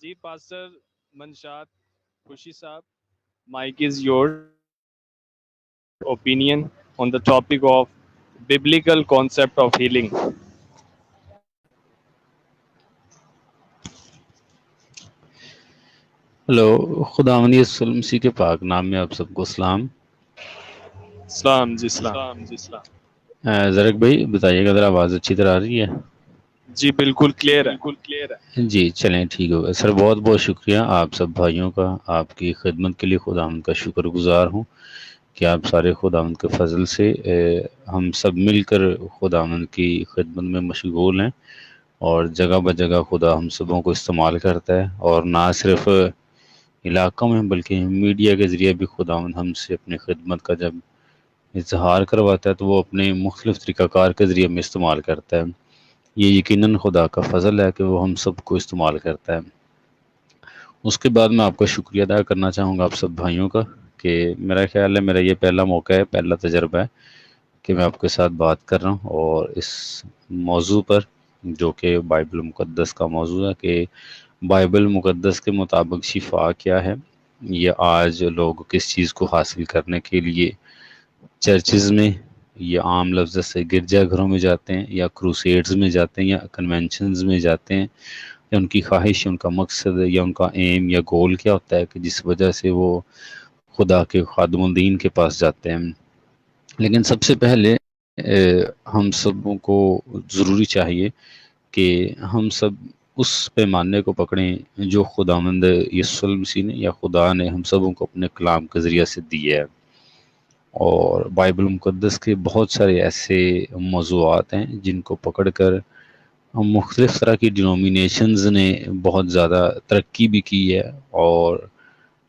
جی pastor منشاد خوشی صاحب, mic is yours. Opinion on the topic of biblical concept of healing. Hello, خداوند یسوع مسیح کے پاک نام میں آپ سب کو سلام۔ اسلام جی اسلام. زرق بھائی بتائیے گا ذرا، آواز اچھی طرح آ رہی ہے؟ جی بالکل کلیئر ہے. جی چلیں ٹھیک ہوگا سر، بہت بہت شکریہ آپ سب بھائیوں کا، آپ کی خدمت کے لیے خداوند کا شکر گزار ہوں کہ آپ سارے خداوند کے فضل سے ہم سب مل کر خداوند کی خدمت میں مشغول ہیں، اور جگہ بجگہ خدا ہم سبوں کو استعمال کرتا ہے، اور نہ صرف علاقوں میں بلکہ میڈیا کے ذریعے بھی خداوند ہم سے اپنی خدمت کا جب اظہار کرواتا ہے تو وہ اپنے مختلف طریقہ کار کے ذریعے میں استعمال کرتا ہے۔ یہ یقیناً خدا کا فضل ہے کہ وہ ہم سب کو استعمال کرتا ہے۔ اس کے بعد میں آپ کا شکریہ ادا کرنا چاہوں گا آپ سب بھائیوں کا کہ میرا خیال ہے میرا یہ پہلا موقع ہے، پہلا تجربہ ہے کہ میں آپ کے ساتھ بات کر رہا ہوں، اور اس موضوع پر جو کہ بائبل مقدس کا موضوع ہے کہ بائبل مقدس کے مطابق شفا کیا ہے، یہ آج لوگ کس چیز کو حاصل کرنے کے لیے چرچز میں یا عام لفظ سے گرجا گھروں میں جاتے ہیں، یا کروسیڈز میں جاتے ہیں، یا کنونشنز میں جاتے ہیں، یا ان کی خواہش، ان کا مقصد یا ان کا ایم یا گول کیا ہوتا ہے کہ جس وجہ سے وہ خدا کے خادم الدین کے پاس جاتے ہیں۔ لیکن سب سے پہلے ہم سبوں کو ضروری چاہیے کہ ہم سب اس پیمانے کو پکڑیں جو خداوند یسوع مسیح نے یا خدا نے ہم سبوں کو اپنے کلام کے ذریعے سے دی ہے۔ اور بائبل مقدس کے بہت سارے ایسے موضوعات ہیں جن کو پکڑ کر مختلف طرح کی ڈینومینیشنز نے بہت زیادہ ترقی بھی کی ہے، اور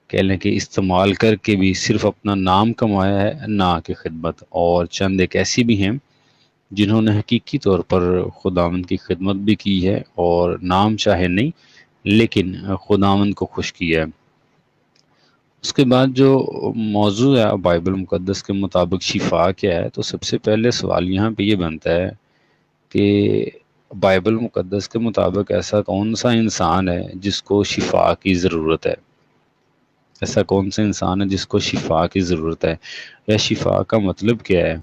کہہ لیں کہ استعمال کر کے بھی صرف اپنا نام کمایا ہے، نہ کہ خدمت۔ اور چند ایک ایسی بھی ہیں جنہوں نے حقیقی طور پر خداوند کی خدمت بھی کی ہے، اور نام چاہے نہیں لیکن خداوند کو خوش کیا ہے۔ اس کے بعد جو موضوع ہے بائبل مقدس کے مطابق شفا کیا ہے، تو سب سے پہلے سوال یہاں پہ یہ بنتا ہے کہ بائبل مقدس کے مطابق ایسا کون سا انسان ہے جس کو شفا کی ضرورت ہے؟ ایسا کون سا انسان ہے جس کو شفا کی ضرورت ہے، یا شفا کا مطلب کیا ہے؟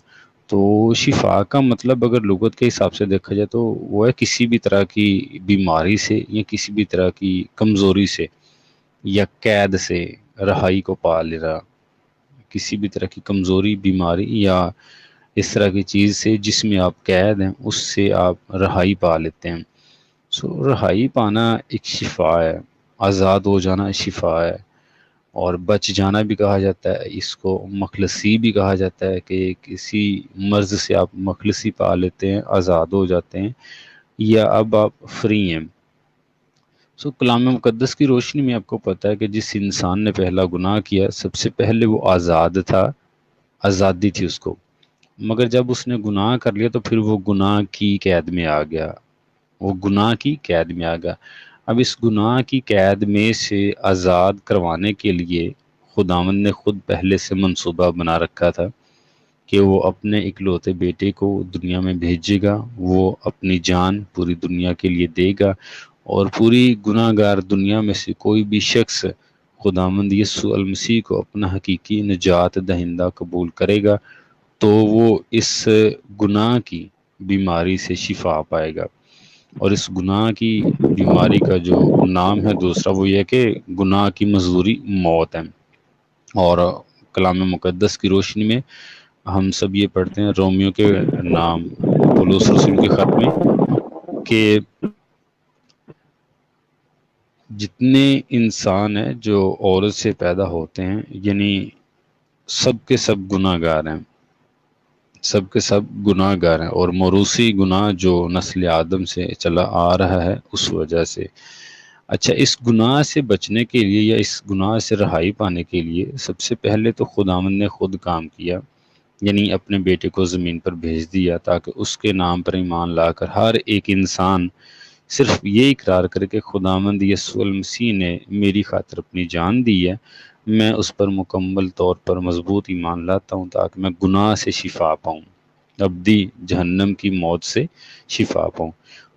تو شفا کا مطلب اگر لغت کے حساب سے دیکھا جائے تو وہ ہے کسی بھی طرح کی بیماری سے، یا کسی بھی طرح کی کمزوری سے، یا قید سے رہائی کو پا لینا، کسی بھی طرح کی کمزوری، بیماری یا اس طرح کی چیز سے جس میں آپ قید ہیں اس سے آپ رہائی پا لیتے ہیں۔ رہائی پانا ایک شفا ہے، آزاد ہو جانا شفا ہے، اور بچ جانا بھی کہا جاتا ہے، اس کو مخلصی بھی کہا جاتا ہے کہ کسی مرض سے آپ مخلصی پا لیتے ہیں، آزاد ہو جاتے ہیں، یا اب آپ فری ہیں۔ کلام مقدس کی روشنی میں آپ کو پتہ ہے کہ جس انسان نے پہلا گناہ کیا سب سے پہلے وہ آزاد تھا، آزادی تھی اس کو، مگر جب اس نے گناہ کر لیا تو پھر وہ گناہ کی قید میں آ گیا، وہ گناہ کی قید میں آ گیا۔ اب اس گناہ کی قید میں سے آزاد کروانے کے لیے خداوند نے خود پہلے سے منصوبہ بنا رکھا تھا کہ وہ اپنے اکلوتے بیٹے کو دنیا میں بھیجے گا، وہ اپنی جان پوری دنیا کے لیے دے گا، اور پوری گناہ گار دنیا میں سے کوئی بھی شخص خداوند یسوع المسیح کو اپنا حقیقی نجات دہندہ قبول کرے گا تو وہ اس گناہ کی بیماری سے شفا پائے گا۔ اور اس گناہ کی بیماری کا جو نام ہے دوسرا وہ یہ ہے کہ گناہ کی مزدوری موت ہے۔ اور کلام مقدس کی روشنی میں ہم سب یہ پڑھتے ہیں رومیو کے نام پولس رسول کے خط میں کہ جتنے انسان ہیں جو عورت سے پیدا ہوتے ہیں، یعنی سب کے سب گناہ گار ہیں، سب کے سب گناہ گار ہیں، اور موروثی گناہ جو نسل آدم سے چلا آ رہا ہے اس وجہ سے۔ اچھا، اس گناہ سے بچنے کے لیے یا اس گناہ سے رہائی پانے کے لیے سب سے پہلے تو خداوند نے خود کام کیا، یعنی اپنے بیٹے کو زمین پر بھیج دیا تاکہ اس کے نام پر ایمان لا کر ہر ایک انسان صرف یہ اقرار کرے کہ خداوند یسوع المسیح نے میری خاطر اپنی جان دی ہے، میں اس پر مکمل طور پر مضبوط ایمان لاتا ہوں تاکہ میں گناہ سے شفا پاؤں، ابدی جہنم کی موت سے شفا پاؤں۔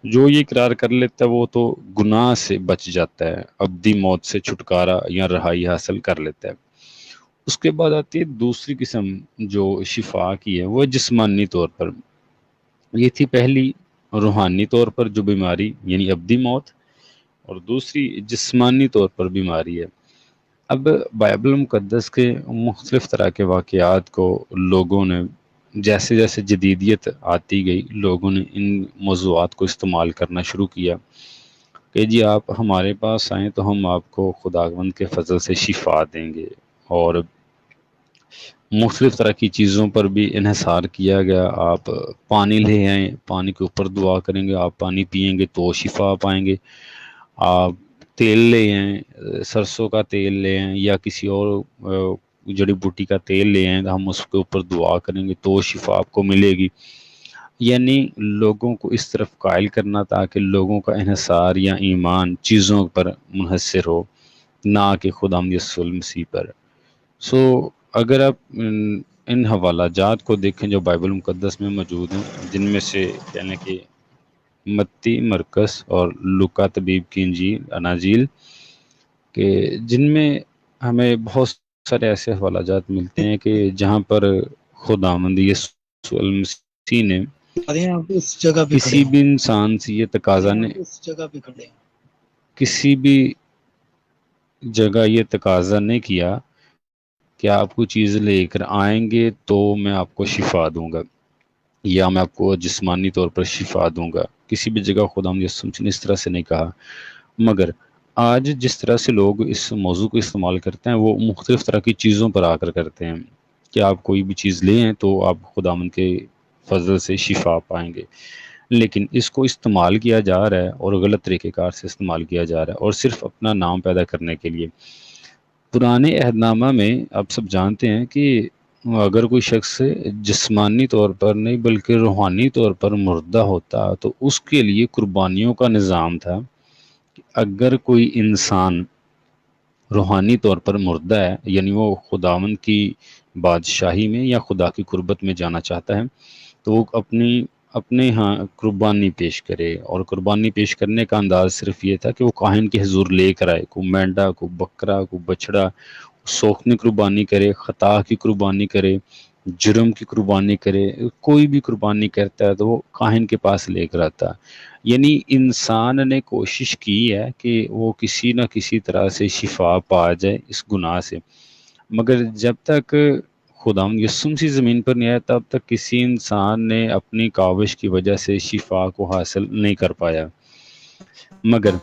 جو یہ اقرار کر لیتا ہے وہ تو گناہ سے بچ جاتا ہے، ابدی موت سے چھٹکارا یا رہائی حاصل کر لیتا ہے۔ اس کے بعد آتی ہے دوسری قسم جو شفا کی ہے، وہ جسمانی طور پر۔ یہ تھی پہلی روحانی طور پر جو بیماری یعنی ابدی موت، اور دوسری جسمانی طور پر بیماری ہے۔ اب بائبل مقدس کے مختلف طرح کے واقعات کو لوگوں نے جیسے جیسے جدیدیت آتی گئی، لوگوں نے ان موضوعات کو استعمال کرنا شروع کیا کہ جی آپ ہمارے پاس آئیں تو ہم آپ کو خداوند کے فضل سے شفا دیں گے، اور مختلف طرح کی چیزوں پر بھی انحصار کیا گیا۔ آپ پانی لے آئیں، پانی کے اوپر دعا کریں گے، آپ پانی پئیں گے تو شفا پائیں گے۔ آپ تیل لے آئیں، سرسوں کا تیل لے آئیں یا کسی اور جڑی بوٹی کا تیل لے آئیں، ہم اس کے اوپر دعا کریں گے تو شفا آپ کو ملے گی۔ یعنی لوگوں کو اس طرف قائل کرنا تاکہ لوگوں کا انحصار یا ایمان چیزوں پر منحصر ہو، نہ کہ خداوند یسوع المسیح پر۔ اگر آپ ان حوالہ جات کو دیکھیں جو بائبل مقدس میں موجود ہیں، جن میں سے کہنے کہ متی، مرکس اور لوکا طبیب کی انجیل، اناجیل کہ جن میں ہمیں بہت سارے ایسے حوالہ جات ملتے ہیں کہ جہاں پر خداوند یسوع المسیح نے آپ اس جگہ پہ کسی بھی انسان سے یہ تقاضا نے اس جگہ پہ کھڑے ہیں، کسی بھی جگہ یہ تقاضا نہیں کیا کہ آپ کو چیز لے کر آئیں گے تو میں آپ کو شفا دوں گا یا میں آپ کو جسمانی طور پر شفا دوں گا۔ کسی بھی جگہ خداوند یسوع مسیح نے اس طرح سے نہیں کہا۔ مگر آج جس طرح سے لوگ اس موضوع کو استعمال کرتے ہیں وہ مختلف طرح کی چیزوں پر آ کر کرتے ہیں کہ آپ کوئی بھی چیز لیں تو آپ خداوند کے فضل سے شفا پائیں گے، لیکن اس کو استعمال کیا جا رہا ہے اور غلط طریقہ کار سے استعمال کیا جا رہا ہے، اور صرف اپنا نام پیدا کرنے کے لیے۔ پرانے عہد نامہ میں آپ سب جانتے ہیں کہ اگر کوئی شخص جسمانی طور پر نہیں بلکہ روحانی طور پر مردہ ہوتا تو اس کے لیے قربانیوں کا نظام تھا۔ اگر کوئی انسان روحانی طور پر مردہ ہے، یعنی وہ خداوند کی بادشاہی میں یا خدا کی قربت میں جانا چاہتا ہے، تو وہ اپنے ہاں قربانی پیش کرے، اور قربانی پیش کرنے کا انداز صرف یہ تھا کہ وہ کاہن کے حضور لے کر آئے، کو مینڈا، کو بکرا، کو بچڑا، سوختنی قربانی کرے، خطا کی قربانی کرے، جرم کی قربانی کرے۔ کوئی بھی قربانی کرتا ہے تو وہ کاہن کے پاس لے کر آتا۔ یعنی انسان نے کوشش کی ہے کہ وہ کسی نہ کسی طرح سے شفا پا جائے اس گناہ سے، مگر جب تک خداوند یسوع مسیح زمین پر نہیں آیا تب تک کسی انسان نے اپنی کاوش کی وجہ سے شفا کو حاصل نہیں کر پایا۔ مگر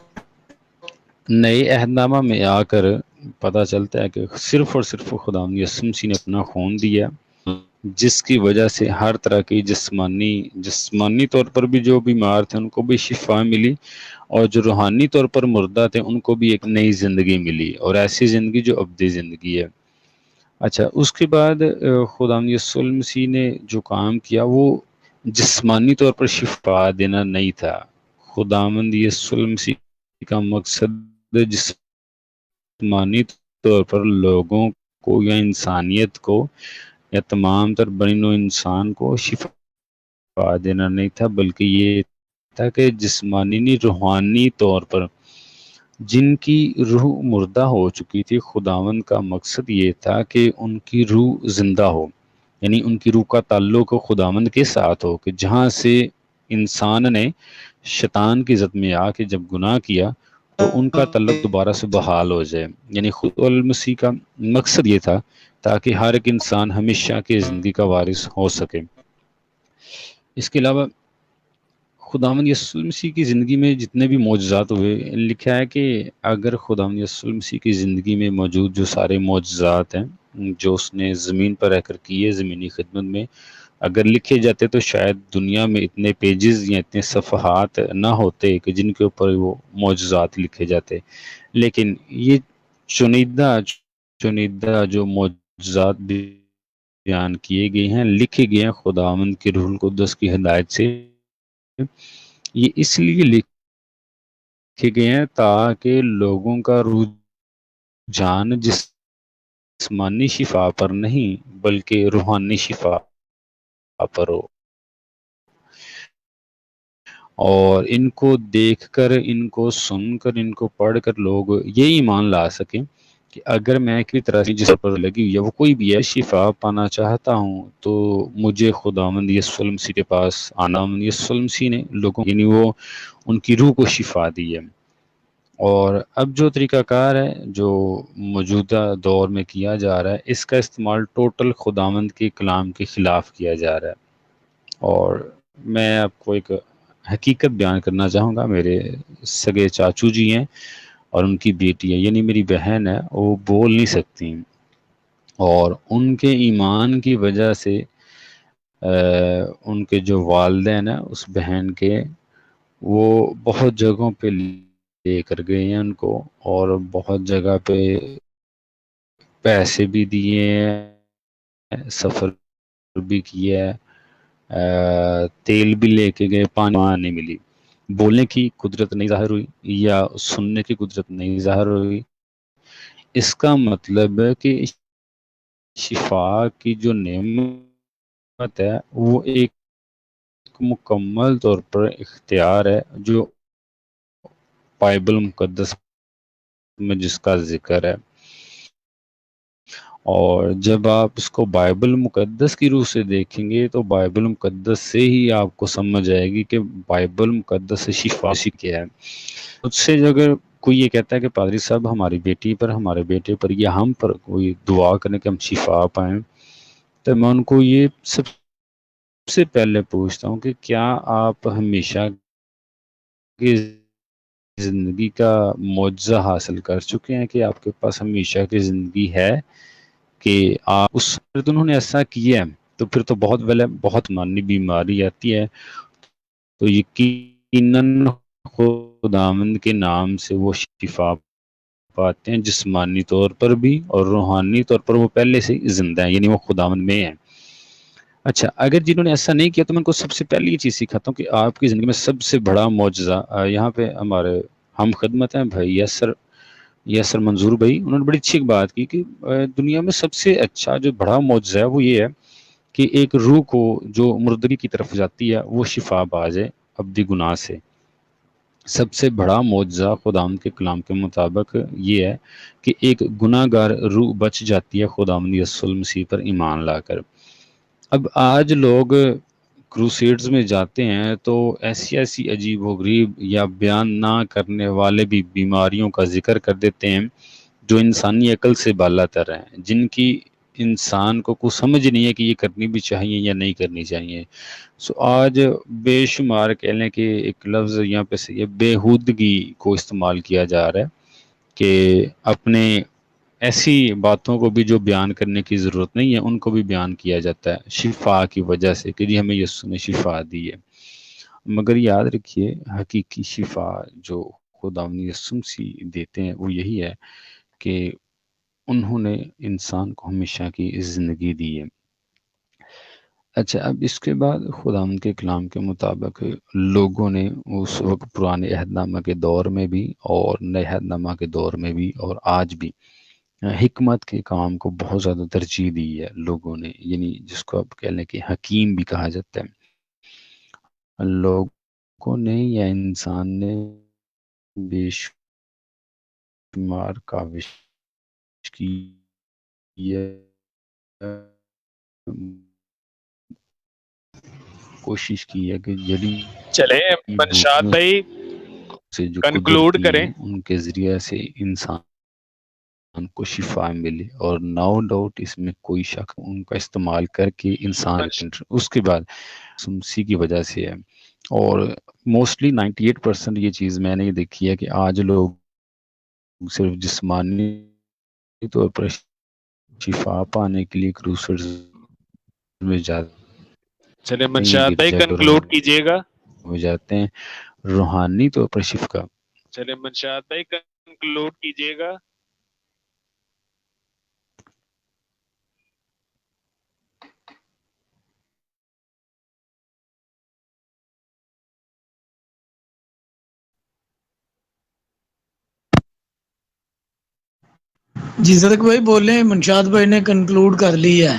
نئے عہد نامہ میں آ کر پتہ چلتا ہے کہ صرف اور صرف خداوند یسوع مسیح نے اپنا خون دیا، جس کی وجہ سے ہر طرح کی جسمانی طور پر بھی جو بیمار تھے ان کو بھی شفا ملی، اور جو روحانی طور پر مردہ تھے ان کو بھی ایک نئی زندگی ملی، اور ایسی زندگی جو ابدی زندگی ہے۔ اچھا، اس کے بعد خداوند یسوع المسیح نے جو کام کیا وہ جسمانی طور پر شفا دینا نہیں تھا۔ خداوند یسوع المسیح کا مقصد جسمانی طور پر لوگوں کو یا انسانیت کو یا تمام تر بنی نوع انسان کو شفا دینا نہیں تھا، بلکہ یہ تھا کہ جسمانی نہیں روحانی طور پر جن کی روح مردہ ہو چکی تھی، خداوند کا مقصد یہ تھا کہ ان کی روح زندہ ہو، یعنی ان کی روح کا تعلق خداوند کے ساتھ ہو، کہ جہاں سے انسان نے شیطان کی زد میں آ کے جب گناہ کیا تو ان کا تعلق دوبارہ سے بحال ہو جائے۔ یعنی خدا المسیح کا مقصد یہ تھا تاکہ ہر ایک انسان ہمیشہ کی زندگی کا وارث ہو سکے۔ اس کے علاوہ خداوند یسوع مسیح کی زندگی میں جتنے بھی معجزات ہوئے، لکھا ہے کہ اگر خداوند یسوع مسیح کی زندگی میں موجود جو سارے معجزات ہیں جو اس نے زمین پر رہ کر کیے زمینی خدمت میں، اگر لکھے جاتے تو شاید دنیا میں اتنے پیجز یا اتنے صفحات نہ ہوتے کہ جن کے اوپر وہ معجزات لکھے جاتے، لیکن یہ چنیدہ جو معجزات بیان کیے گئے ہیں، لکھے گئے ہیں خداوند کے روح القدس کی ہدایت سے۔ یہ اس لیے لکھے گئے ہیں تاکہ لوگوں کا رجحان جسمانی شفا پر نہیں بلکہ روحانی شفا پر ہو۔ اور ان کو دیکھ کر، ان کو سن کر، ان کو پڑھ کر لوگ یہ ایمان لا سکیں کہ اگر میں کی طرح سے جس پر لگی ہوئی ہے وہ کوئی بھی ہے شفا پانا چاہتا ہوں تو مجھے خداوند یسوع المسیح کے پاس آنا۔ یسوع المسیح نے لوگوں یعنی وہ ان کی روح کو شفا دی ہے۔ اور اب جو طریقہ کار ہے جو موجودہ دور میں کیا جا رہا ہے، اس کا استعمال ٹوٹل خداوند کے کلام کے خلاف کیا جا رہا ہے۔ اور میں آپ کو ایک حقیقت بیان کرنا چاہوں گا۔ میرے سگے چاچو جی ہیں اور ان کی بیٹی ہے، یعنی میری بہن ہے، وہ بول نہیں سکتی، اور ان کے ایمان کی وجہ سے ان کے جو والدین ہیں اس بہن کے، وہ بہت جگہوں پہ لے کر گئے ہیں ان کو، اور بہت جگہ پہ پیسے بھی دیے ہیں، سفر بھی کیا ہے، تیل بھی لے کے گئے، پانی نہیں ملی، بولنے کی قدرت نہیں ظاہر ہوئی یا سننے کی قدرت نہیں ظاہر ہوئی۔ اس کا مطلب ہے کہ شفا کی جو نعمت ہے وہ ایک مکمل طور پر اختیار ہے جو بائبل مقدس میں جس کا ذکر ہے، اور جب آپ اس کو بائبل مقدس کی روح سے دیکھیں گے تو بائبل مقدس سے ہی آپ کو سمجھ آئے گی کہ بائبل مقدس سے شفا کیا ہے۔ اس سے اگر کوئی یہ کہتا ہے کہ پادری صاحب ہماری بیٹی پر، ہمارے بیٹے پر یا ہم پر کوئی دعا کرنے کہ ہم شفا پائیں، تو میں ان کو یہ سب سے پہلے پوچھتا ہوں کہ کیا آپ ہمیشہ کی زندگی کا معجزہ حاصل کر چکے ہیں کہ آپ کے پاس ہمیشہ کی زندگی ہے کہ آپ اس پر انہوں نے ایسا کیا ہے، تو پھر تو بہت مانی بیماری آتی ہے تو یقیناً خداوند کے نام سے وہ شفا پاتے ہیں، جسمانی طور پر بھی اور روحانی طور پر وہ پہلے سے زندہ ہیں، یعنی وہ خداوند میں ہیں۔ اچھا، اگر جنہوں نے ایسا نہیں کیا تو میں ان کو سب سے پہلی یہ چیز سکھاتا ہوں کہ آپ کی زندگی میں سب سے بڑا معجزہ، یہاں پہ ہمارے ہم خدمت ہیں بھائی یسر منظور بھائی، انہوں نے بڑی اچھی بات کی کہ دنیا میں سب سے اچھا جو بڑا معجزہ ہے وہ یہ ہے کہ ایک روح کو جو مردگی کی طرف جاتی ہے وہ شفا پا جائے ابدی گناہ سے۔ سب سے بڑا معجزہ خداوند کے کلام کے مطابق یہ ہے کہ ایک گناہ گار روح بچ جاتی ہے خداوند یسوع المسیح پر ایمان لا کر۔ اب آج لوگ کروسیڈز میں جاتے ہیں تو ایسی عجیب و غریب یا بیان نہ کرنے والے بھی بیماریوں کا ذکر کر دیتے ہیں جو انسانی عقل سے بالا تر ہیں، جن کی انسان کو کچھ سمجھ نہیں ہے کہ یہ کرنی بھی چاہیے یا نہیں کرنی چاہیے۔ آج بے شمار کہہ لیں کہ ایک لفظ یہاں پہ سے یہ بےہودگی کو استعمال کیا جا رہا ہے کہ اپنے ایسی باتوں کو بھی جو بیان کرنے کی ضرورت نہیں ہے ان کو بھی بیان کیا جاتا ہے شفا کی وجہ سے کہ جی ہمیں یسوع نے شفا دی ہے۔ مگر یاد رکھیے حقیقی شفا جو خداوند یسوع مسیح دیتے ہیں وہ یہی ہے کہ انہوں نے انسان کو ہمیشہ کی زندگی دی ہے۔ اچھا، اب اس کے بعد خداوند کے کلام کے مطابق لوگوں نے اس وقت پرانے عہد نامہ کے دور میں بھی اور نئے عہد نامہ کے دور میں بھی اور آج بھی حکمت کے کام کو بہت زیادہ ترجیح دی ہے لوگوں نے، یعنی جس کو آپ کہہ لیں کہ حکیم بھی کہا جاتا ہے۔ لوگوں نے یا انسان نے بے شمار کاوش کی ہے، کوشش کی ہے کہ جڑی چلیں منشاد بوٹیوں بھائی سے جو کنکلوڈ قدرتی کریں۔ ہیں ان کے ذریعے سے انسان کو شفا ملے، اور نو ڈاؤٹ اس میں کوئی شک ان کا استعمال کر کے انسان اس کے بعد سمسی کی وجہ سے ہے۔ اور موسٹلی 98% یہ چیز میں نے دیکھی ہے کہ آج لوگ صرف جسمانی طور پر شفا پانے کے لیے کروسڈز میں جاتے چلیں ہیں، منشاد بھائی گرجا گھروں کنکلوڈ کیجئے گا۔ میں جاتے ہیں روحانی طور پر شفا۔ چلیں منشاد بھائی کنکلوڈ کیجئے گا۔ جی صدق بھائی بولیں، منشاد بھائی نے کنکلوڈ کر لی ہے۔